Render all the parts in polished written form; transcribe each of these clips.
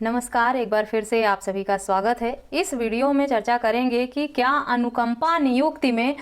नमस्कार, एक बार फिर से आप सभी का स्वागत है। इस वीडियो में चर्चा करेंगे कि क्या अनुकंपा नियुक्ति में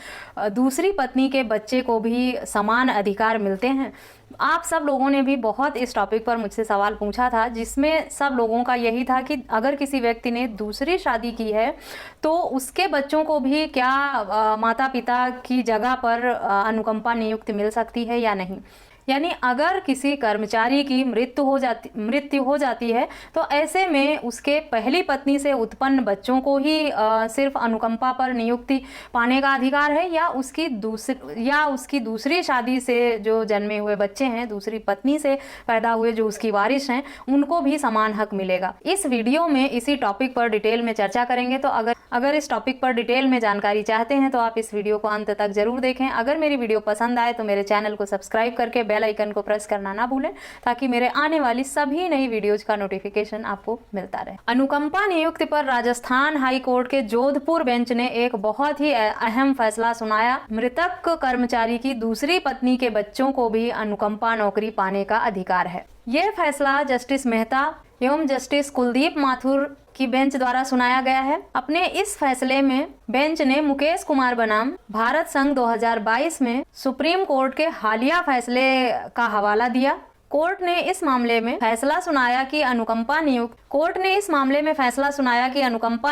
दूसरी पत्नी के बच्चे को भी समान अधिकार मिलते हैं। आप सब लोगों ने भी बहुत इस टॉपिक पर मुझसे सवाल पूछा था, जिसमें सब लोगों का यही था कि अगर किसी व्यक्ति ने दूसरी शादी की है तो उसके बच्चों को भी क्या माता पिता की जगह पर अनुकंपा नियुक्ति मिल सकती है या नहीं। यानी अगर किसी कर्मचारी की मृत्यु हो जाती है तो ऐसे में उसके पहली पत्नी से उत्पन्न बच्चों को ही सिर्फ अनुकंपा पर नियुक्ति पाने का अधिकार है, या उसकी दूसरी शादी से जो जन्मे हुए बच्चे हैं, दूसरी पत्नी से पैदा हुए जो उसकी वारिस हैं, उनको भी समान हक मिलेगा। इस वीडियो में इसी टॉपिक पर डिटेल में चर्चा करेंगे। तो अगर इस टॉपिक पर डिटेल में जानकारी चाहते हैं तो आप इस वीडियो को अंत तक जरूर देखें। अगर मेरी वीडियो पसंद आए तो मेरे चैनल को सब्सक्राइब करके बेल आइकन को प्रेस करना ना भूलें, ताकि मेरे आने वाली सभी नई वीडियोज का नोटिफिकेशन आपको मिलता रहे। अनुकंपा नियुक्ति पर राजस्थान हाई कोर्ट के जोधपुर बेंच ने एक बहुत ही अहम फैसला सुनाया। मृतक कर्मचारी की दूसरी पत्नी के बच्चों को भी अनुकंपा नौकरी पाने का अधिकार है। यह फैसला जस्टिस मेहता एवं जस्टिस कुलदीप माथुर की बेंच द्वारा सुनाया गया है। अपने इस फैसले में बेंच ने मुकेश कुमार बनाम भारत संघ 2022 में सुप्रीम कोर्ट के हालिया फैसले का हवाला दिया। कोर्ट ने इस मामले में फैसला सुनाया कि अनुकंपा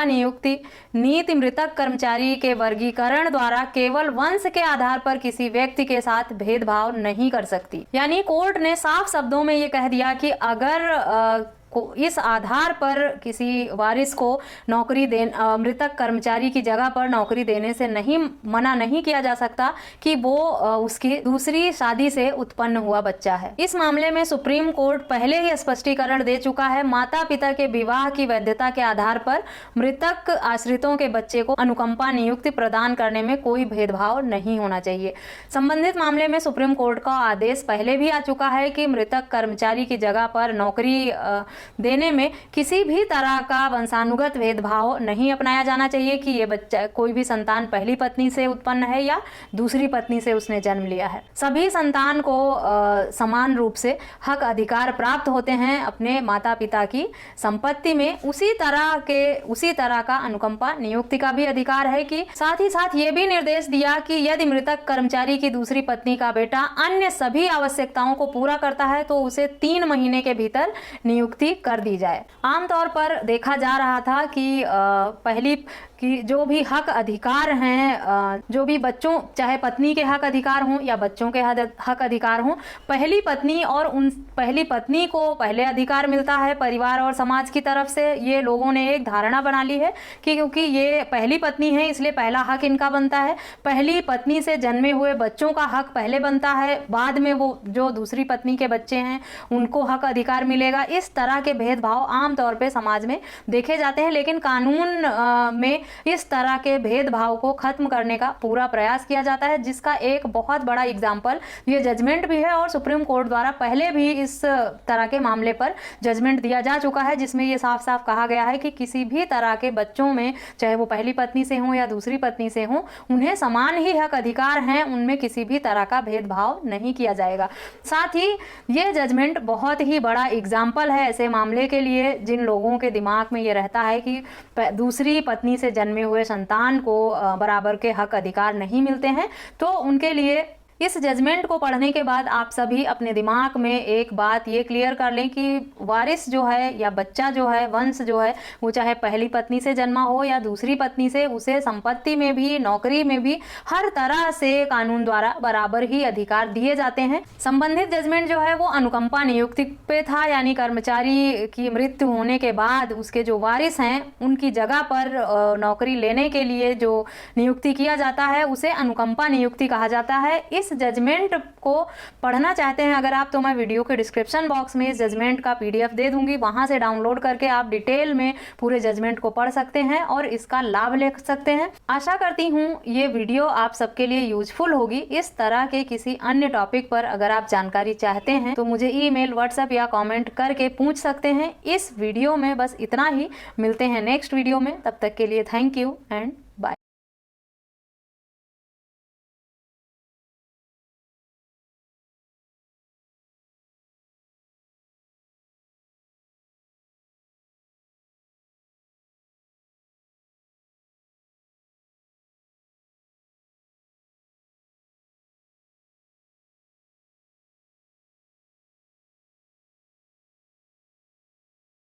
नियुक्ति नीति मृतक कर्मचारी के वर्गीकरण द्वारा केवल वंश के आधार पर किसी व्यक्ति के साथ भेदभाव नहीं कर सकती। यानी कोर्ट ने साफ शब्दों में ये कह दिया कि अगर इस आधार पर किसी वारिस को नौकरी मृतक कर्मचारी की जगह पर नौकरी देने से मना नहीं किया जा सकता कि वो उसकी दूसरी शादी से उत्पन्न हुआ बच्चा है। इस मामले में सुप्रीम कोर्ट पहले ही स्पष्टीकरण दे चुका है। माता पिता के विवाह की वैधता के आधार पर मृतक आश्रितों के बच्चे को अनुकंपा नियुक्ति प्रदान करने में कोई भेदभाव नहीं होना चाहिए। संबंधित मामले में सुप्रीम कोर्ट का आदेश पहले भी आ चुका है कि मृतक कर्मचारी की जगह पर नौकरी देने में किसी भी तरह का वंशानुगत भेदभाव नहीं अपनाया जाना चाहिए कि ये बच्चा, कोई भी संतान पहली पत्नी से उत्पन्न है या दूसरी पत्नी से उसने जन्म लिया है। सभी संतान को समान रूप से हक अधिकार प्राप्त होते हैं अपने माता पिता की संपत्ति में। उसी तरह का अनुकंपा नियुक्ति का भी अधिकार है। कि साथ ही साथ ये भी निर्देश दिया कि यदि मृतक कर्मचारी की दूसरी पत्नी का बेटा अन्य सभी आवश्यकताओं को पूरा करता है तो उसे 3 महीने के भीतर नियुक्ति कर दी जाए। आमतौर पर देखा जा रहा था कि पहली कि जो भी हक अधिकार हैं, जो भी बच्चों, चाहे पत्नी के हक अधिकार हों या बच्चों के हक अधिकार हों, पहली पत्नी और उन पहली पत्नी को पहले अधिकार मिलता है। परिवार और समाज की तरफ से ये लोगों ने एक धारणा बना ली है कि क्योंकि ये पहली पत्नी है इसलिए पहला हक इनका बनता है। पहली पत्नी से जन्मे हुए बच्चों का हक पहले बनता है, बाद में वो जो दूसरी पत्नी के बच्चे हैं उनको हक अधिकार मिलेगा। इस तरह के भेदभाव आमतौर पर समाज में देखे जाते हैं, लेकिन कानून में इस तरह के भेदभाव को खत्म करने का पूरा प्रयास किया जाता है, जिसका एक बहुत बड़ा एग्जाम्पल ये जजमेंट भी है। और सुप्रीम कोर्ट द्वारा पहले भी इस तरह के मामले पर जजमेंट दिया जा चुका है, जिसमें ये साफ साफ कहा गया है कि किसी भी तरह के बच्चों में, चाहे वो पहली पत्नी से हों या दूसरी पत्नी से हों, उन्हें समान ही हक अधिकार हैं, उनमें किसी भी तरह का भेदभाव नहीं किया जाएगा। साथ ही ये जजमेंट बहुत ही बड़ा एग्जाम्पल है ऐसे मामले के लिए जिन लोगों के दिमाग में ये रहता है कि दूसरी पत्नी से जन्मे हुए संतान को बराबर के हक अधिकार नहीं मिलते हैं। तो उनके लिए इस जजमेंट को पढ़ने के बाद आप सभी अपने दिमाग में एक बात ये क्लियर कर लें कि वारिस जो है या बच्चा जो है, वंश जो है, वो चाहे पहली पत्नी से जन्मा हो या दूसरी पत्नी से, उसे संपत्ति में भी, नौकरी में भी हर तरह से कानून द्वारा बराबर ही अधिकार दिए जाते हैं। संबंधित जजमेंट जो है वो अनुकंपा नियुक्ति पे था, यानी कर्मचारी की मृत्यु होने के बाद उसके जो वारिस हैं उनकी जगह पर नौकरी लेने के लिए जो नियुक्ति किया जाता है उसे अनुकंपा नियुक्ति कहा जाता है। इस जजमेंट को पढ़ना चाहते हैं अगर आप, तो मैं वीडियो के डिस्क्रिप्शन बॉक्स में इस जजमेंट का PDF दे दूंगी, वहां से डाउनलोड करके आप डिटेल में पूरे जजमेंट को पढ़ सकते हैं और इसका लाभ ले सकते हैं। आशा करती हूँ ये वीडियो आप सबके लिए यूजफुल होगी। इस तरह के किसी अन्य टॉपिक पर अगर आप जानकारी चाहते हैं तो मुझे ईमेल, व्हाट्सएप या कॉमेंट करके पूछ सकते हैं। इस वीडियो में बस इतना ही, मिलते हैं नेक्स्ट वीडियो में, तब तक के लिए थैंक यू एंड